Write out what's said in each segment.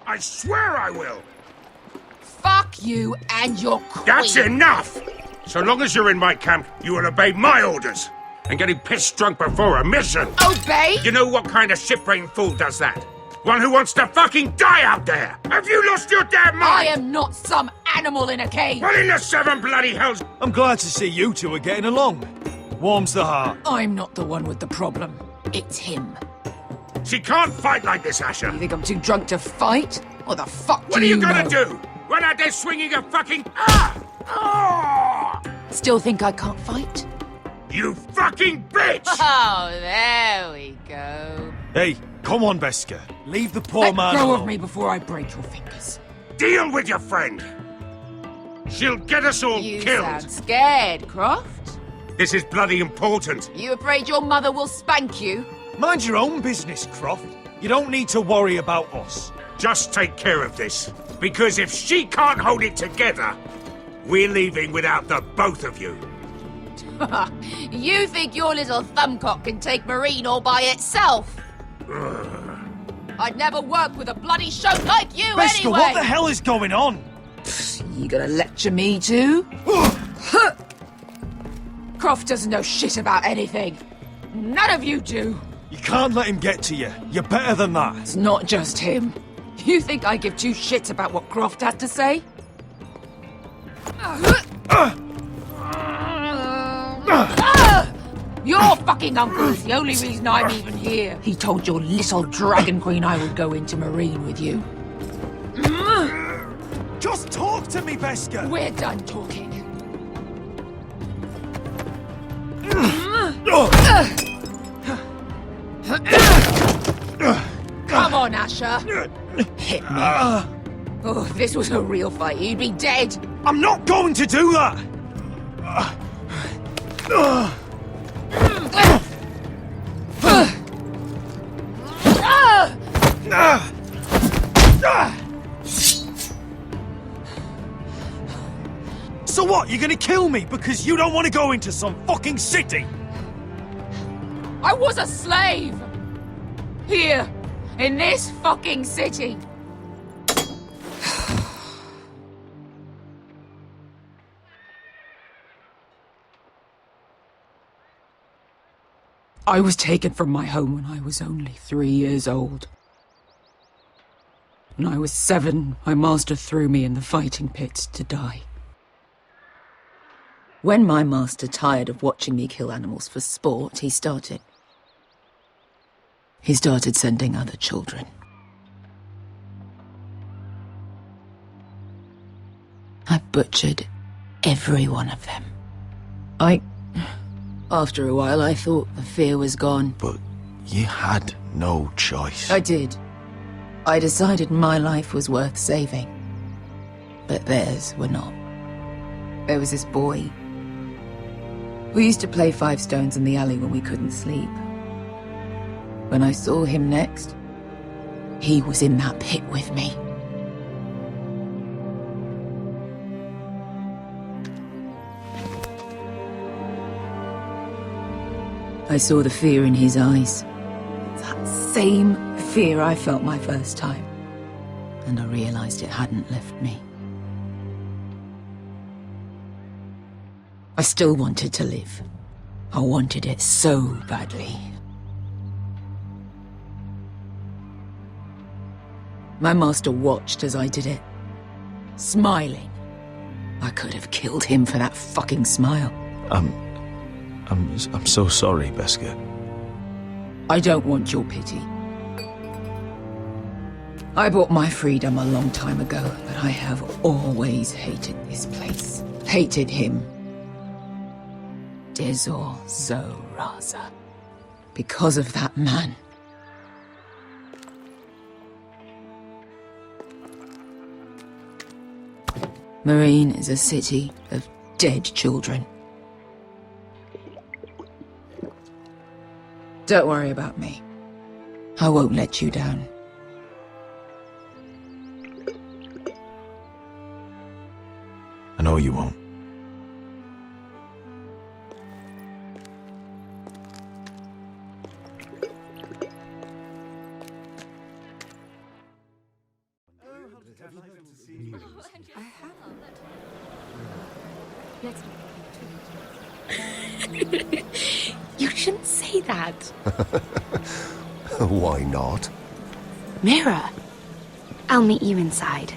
I swear I will! Fuck you and your queen! That's enough! So long as you're in my camp, you will obey my orders. And getting pissed drunk before a mission. Obey? You know what kind of shit-brained fool does that? One who wants to fucking die out there! Have you lost your damn mind? I am not some animal in a cage! What in the seven bloody hells? I'm glad to see you two are getting along. Warms the heart. I'm not the one with the problem. It's him. She can't fight like this, Asher. You think I'm too drunk to fight? What the fuck What do are you you gonna know? do? Run out there swinging a fucking... Ah! Ah! Still think I can't fight? You fucking bitch! Oh, there we go. Hey, come on, Beska. Leave the poor Let man go alone. of me before I break your fingers. Deal with your friend. She'll get us all You killed. sound scared, Croft. This is bloody important. You afraid your mother will spank you? Mind your own business, Croft. You don't need to worry about us. Just take care of this. Because if she can't hold it together, we're leaving without the both of you. You think your little thumbcock can take Marine all by itself? I'd never work with a bloody shote like you Beska, anyway! what the hell is going on? You gonna lecture me too? Croft doesn't know shit about anything. None of you do. You can't let him get to you. You're better than that. It's not just him. You think I give two shits about what Croft had to say? Your fucking uncle is the only reason I'm even here. He told your little dragon queen I would go into Marine with you. Just talk to me, Beska. We're done talking. Come on, Asher. Hit me. Oh, if this was a real fight, you'd be dead. I'm not going to do that. So what, you're gonna kill me because you don't want to go into some fucking city? I was a slave! Here, in this fucking city. I was taken from my home when I was only 3 years old. When I was 7, my master threw me in the fighting pits to die. When my master tired of watching me kill animals for sport, he started sending other children. I butchered every one of them. After a while, I thought the fear was gone. But you had no choice. I did. I decided my life was worth saving. But theirs were not. There was this boy. We used to play 5 stones in the alley when we couldn't sleep. When I saw him next, he was in that pit with me. I saw the fear in his eyes. That same fear I felt my first time. And I realized it hadn't left me. I still wanted to live. I wanted it so badly. My master watched as I did it, smiling. I could have killed him for that fucking smile. I'm so sorry, Beska. I don't want your pity. I bought my freedom a long time ago, but I have always hated this place. Hated him. Dezor Zo Raza. Because of that man. Marine is a city of dead children. Don't worry about me. I won't let you down. I know you won't. You shouldn't say that. Why not? Mira, I'll meet you inside.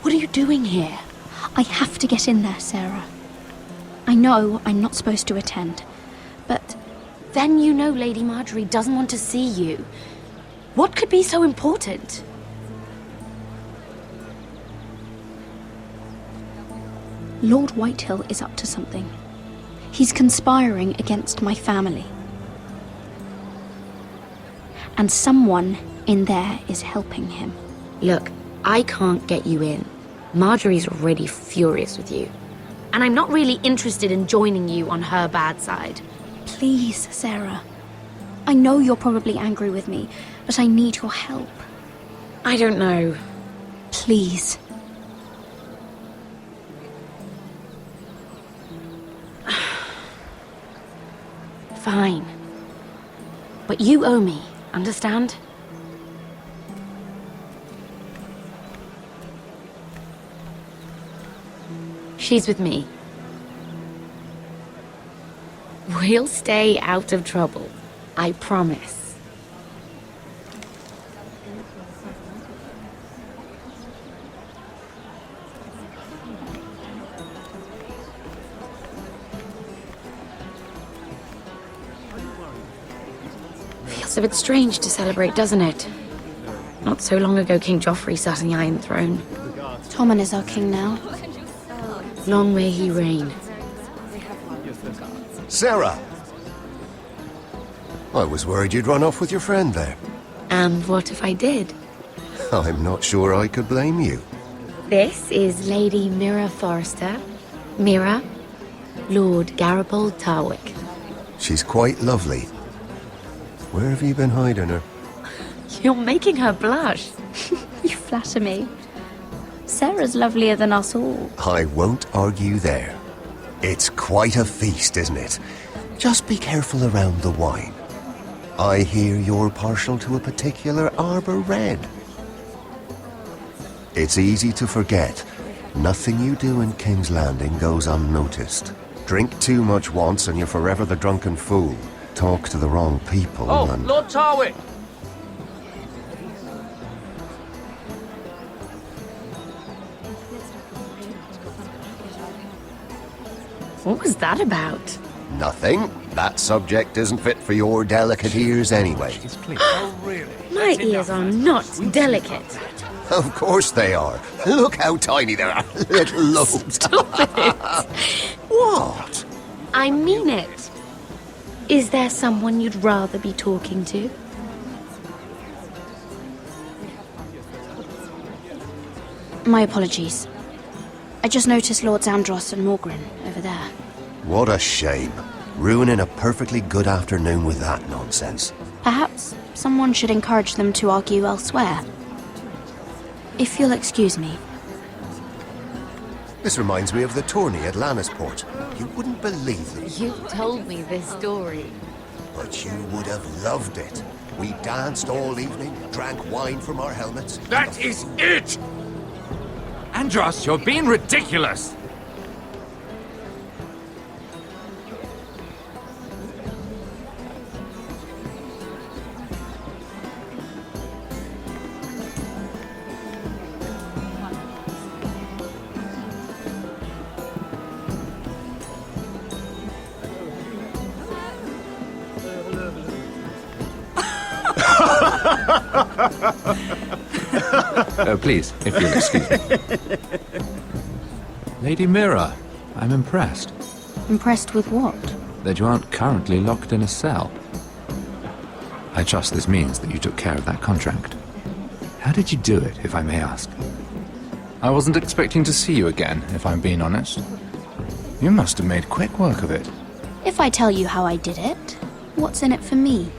What are you doing here? I have to get in there, Sarah. I know I'm not supposed to attend, but Then you know Lady Marjorie doesn't want to see you. What could be so important? Lord Whitehill is up to something. He's conspiring against my family. And someone in there is helping him. Look, I can't get you in. Marjorie's already furious with you. And I'm not really interested in joining you on her bad side. Please, Sarah. I know you're probably angry with me, but I need your help. I don't know. Please. Fine. But you owe me, understand? She's with me. We'll stay out of trouble. I promise. Feels a bit strange to celebrate, doesn't it? Not so long ago, King Joffrey sat on the Iron Throne. Tommen is our king now. Long may he reign. Sarah! I was worried you'd run off with your friend there. And what if I did? I'm not sure I could blame you. This is Lady Mira Forrester. Mira, Lord Garibaldi Tarwick. She's quite lovely. Where have you been hiding her? You're making her blush. You flatter me. Sarah's lovelier than us all. I won't argue there. It's quite a feast, isn't it? Just be careful around the wine. I hear you're partial to a particular arbor red. It's easy to forget. Nothing you do in King's Landing goes unnoticed. Drink too much once and you're forever the drunken fool. Talk to the wrong people and... Lord Tarwick! What was that about? Nothing. That subject isn't fit for your delicate ears anyway. My ears are not delicate. Of course they are. Look how tiny they are. Little lobes. Stop it. What? I mean it. Is there someone you'd rather be talking to? My apologies. I just noticed Lords Andros and Morgren over there. What a shame. Ruining a perfectly good afternoon with that nonsense. Perhaps someone should encourage them to argue elsewhere. If you'll excuse me. This reminds me of the tourney at Lannisport. You wouldn't believe it, You told me this story. but you would have loved it. We danced all evening, drank wine from our helmets. That is it! Andros, you're being ridiculous! Please, if you'll excuse me. Lady Mira, I'm impressed Impressed with what? that you aren't currently locked in a cell. I trust this means that you took care of that contract. How did you do it, if I may ask? I wasn't expecting to see you again, if I'm being honest. You must have made quick work of it. If I tell you how I did it, what's in it for me?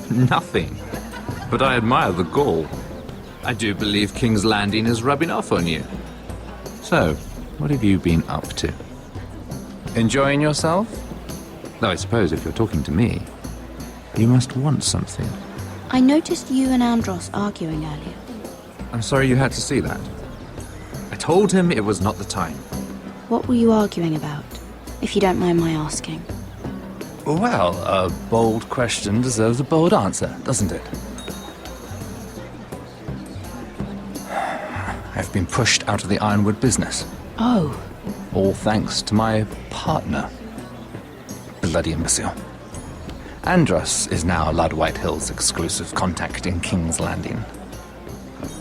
Nothing. But I admire the gall. I do believe King's Landing is rubbing off on you. So, what have you been up to? Enjoying yourself? Though I suppose if you're talking to me, you must want something. I noticed you and Andros arguing earlier. I'm sorry you had to see that. I told him it was not the time. What were you arguing about, if you don't mind my asking? Well, a bold question deserves a bold answer, doesn't it? I've been pushed out of the ironwood business. Oh. All thanks to my partner. Bloody imbecile. Andros is now Lad Whitehill's exclusive contact in King's Landing.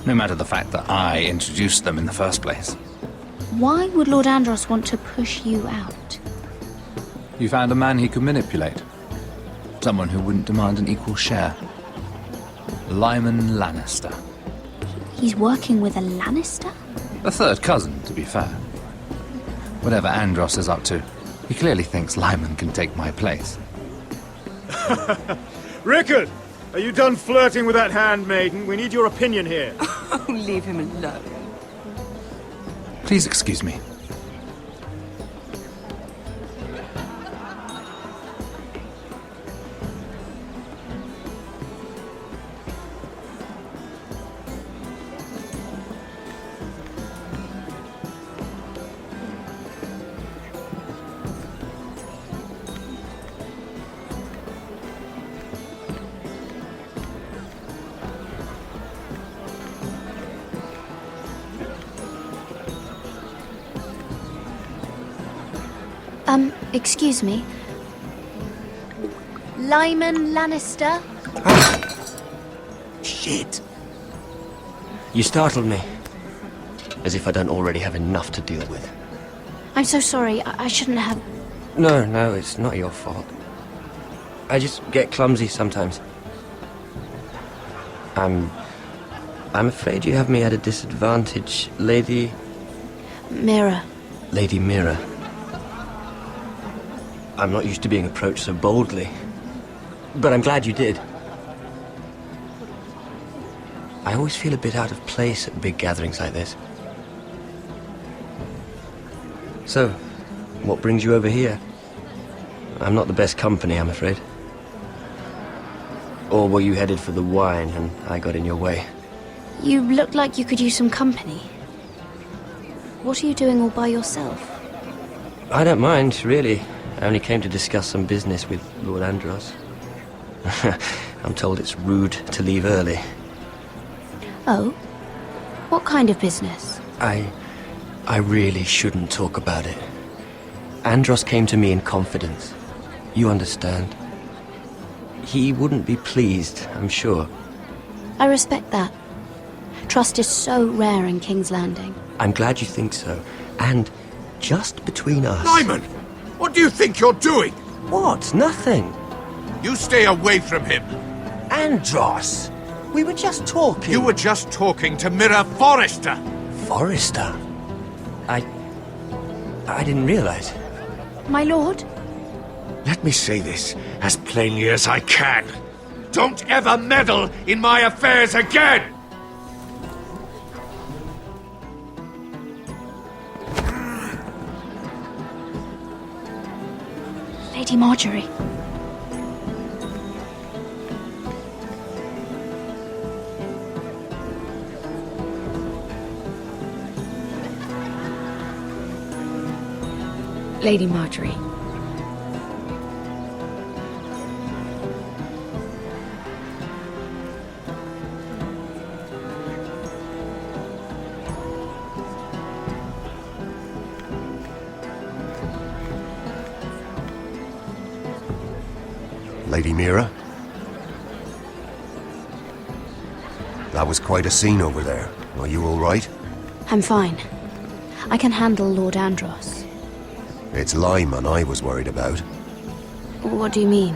No matter the fact that I introduced them in the first place. Why would Lord Andros want to push you out? You found a man he could manipulate. Someone who wouldn't demand an equal share. Lyman Lannister. He's working with a Lannister? A third cousin, to be fair. Whatever Andros is up to, he clearly thinks Lyman can take my place. Rickard! Are you done flirting with that handmaiden? We need your opinion here. Oh, leave him alone. Please excuse me. Excuse me. Lyman Lannister? Shit. You startled me. As if I don't already have enough to deal with. I'm so sorry. I shouldn't have... No, it's not your fault. I just get clumsy sometimes. I'm afraid you have me at a disadvantage, Lady... Mira. Lady Mira. I'm not used to being approached so boldly. But I'm glad you did. I always feel a bit out of place at big gatherings like this. So, what brings you over here? I'm not the best company, I'm afraid. Or were you headed for the wine and I got in your way? You look like you could use some company. What are you doing all by yourself? I don't mind, really. I only came to discuss some business with Lord Andros. I'm told it's rude to leave early. Oh? What kind of business? I really shouldn't talk about it. Andros came to me in confidence. You understand? He wouldn't be pleased, I'm sure. I respect that. Trust is so rare in King's Landing. I'm glad you think so. And just between us... Lyman! What do you think you're doing? What? Nothing. You stay away from him. Andros! We were just talking. You were just talking to Mira Forrester. Forrester? I didn't realize. My lord? Let me say this as plainly as I can. Don't ever meddle in my affairs again! Lady Marjorie. Lady Marjorie. Lady Mira? That was quite a scene over there. Are you all right? I'm fine. I can handle Lord Andros. It's Lyman I was worried about. What do you mean?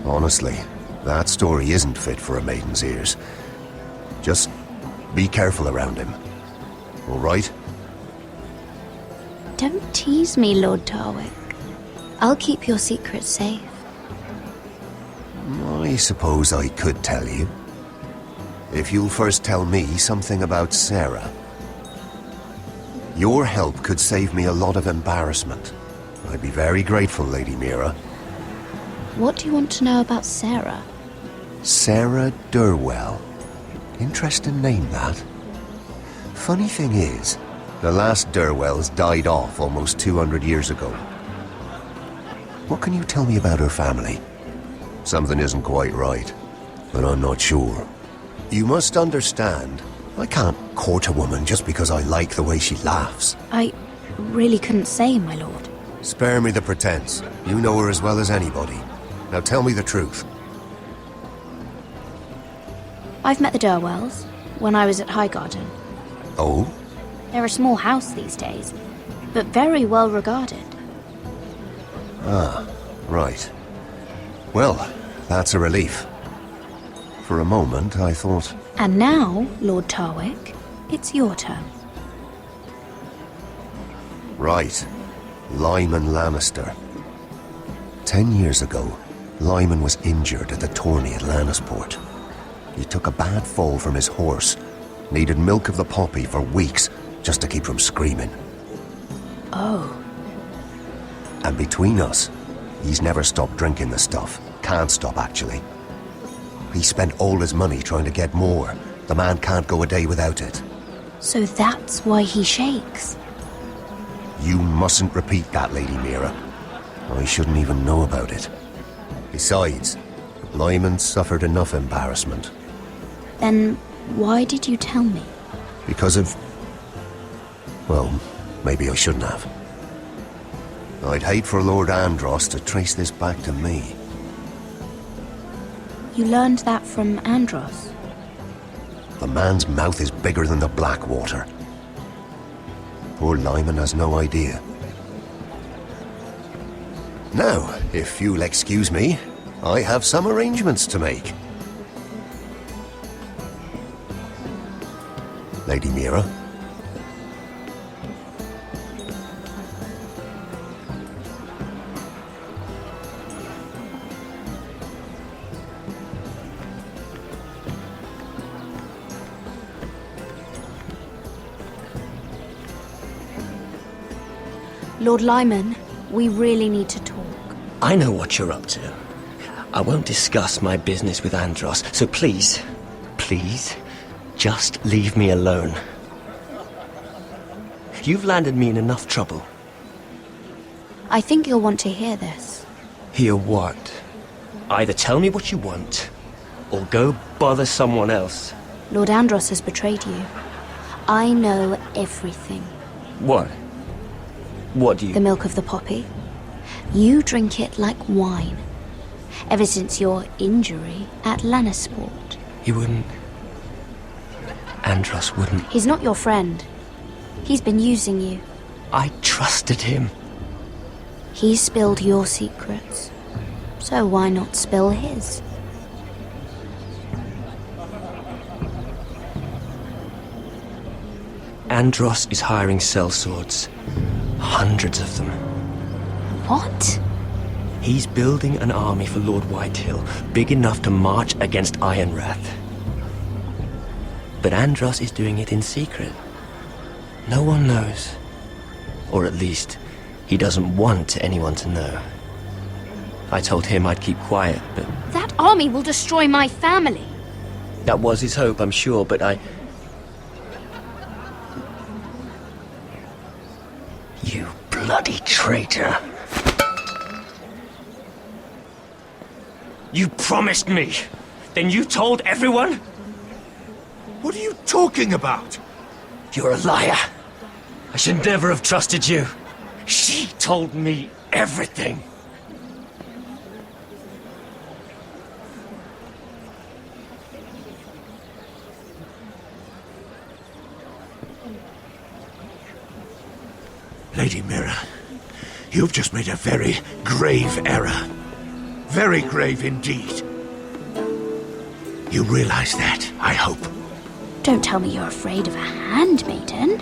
Honestly, that story isn't fit for a maiden's ears. Just be careful around him. All right? Don't tease me, Lord Tarwick. I'll keep your secret safe. I suppose I could tell you. If you'll first tell me something about Sarah. Your help could save me a lot of embarrassment. I'd be very grateful, Lady Mira. What do you want to know about Sarah? Sarah Durwell. Interesting name, that. Funny thing is, the last Durwells died off almost 200 years ago. What can you tell me about her family? Something isn't quite right, but I'm not sure. You must understand, I can't court a woman just because I like the way she laughs. I really couldn't say, my lord. Spare me the pretense. You know her as well as anybody. Now tell me the truth. I've met the Durwells when I was at Highgarden. Oh? They're a small house these days, but very well regarded. Ah, right. Well, that's a relief. For a moment, I thought... And now, Lord Tarwick, it's your turn. Right. Lyman Lannister. 10 years ago, Lyman was injured at the tourney at Lannisport. He took a bad fall from his horse. Needed milk of the poppy for weeks just to keep from screaming. Oh. And between us, he's never stopped drinking the stuff. Can't stop, actually. He spent all his money trying to get more. The man can't go a day without it. So that's why he shakes. You mustn't repeat that, Lady Mira. I shouldn't even know about it. Besides, Lyman suffered enough embarrassment. Then why did you tell me? Because of... Well, maybe I shouldn't have. I'd hate for Lord Andros to trace this back to me. You learned that from Andros? The man's mouth is bigger than the Blackwater. Poor Lyman has no idea. Now, if you'll excuse me, I have some arrangements to make. Lady Mira? Lord Lyman, we really need to talk. I know what you're up to. I won't discuss my business with Andros, so please, just leave me alone. You've landed me in enough trouble. I think you'll want to hear this. Hear what? Either tell me what you want, or go bother someone else. Lord Andros has betrayed you. I know everything. What? What do you... The milk of the poppy. You drink it like wine. Ever since your injury at Lannisport. He wouldn't... Andros wouldn't... He's not your friend. He's been using you. I trusted him. He spilled your secrets. So why not spill his? Andros is hiring sellswords. Hundreds of them. What? He's building an army for Lord Whitehill, big enough to march against Ironrath. But Andros is doing it in secret. No one knows. Or at least, he doesn't want anyone to know. I told him I'd keep quiet, but... That army will destroy my family. That was his hope, I'm sure, but I... You bloody traitor. You promised me. Then you told everyone? What are you talking about? You're a liar. I should never have trusted you. She told me everything. Lady Mira, you've just made a very grave error. Very grave indeed. You realize that, I hope. Don't tell me you're afraid of a handmaiden.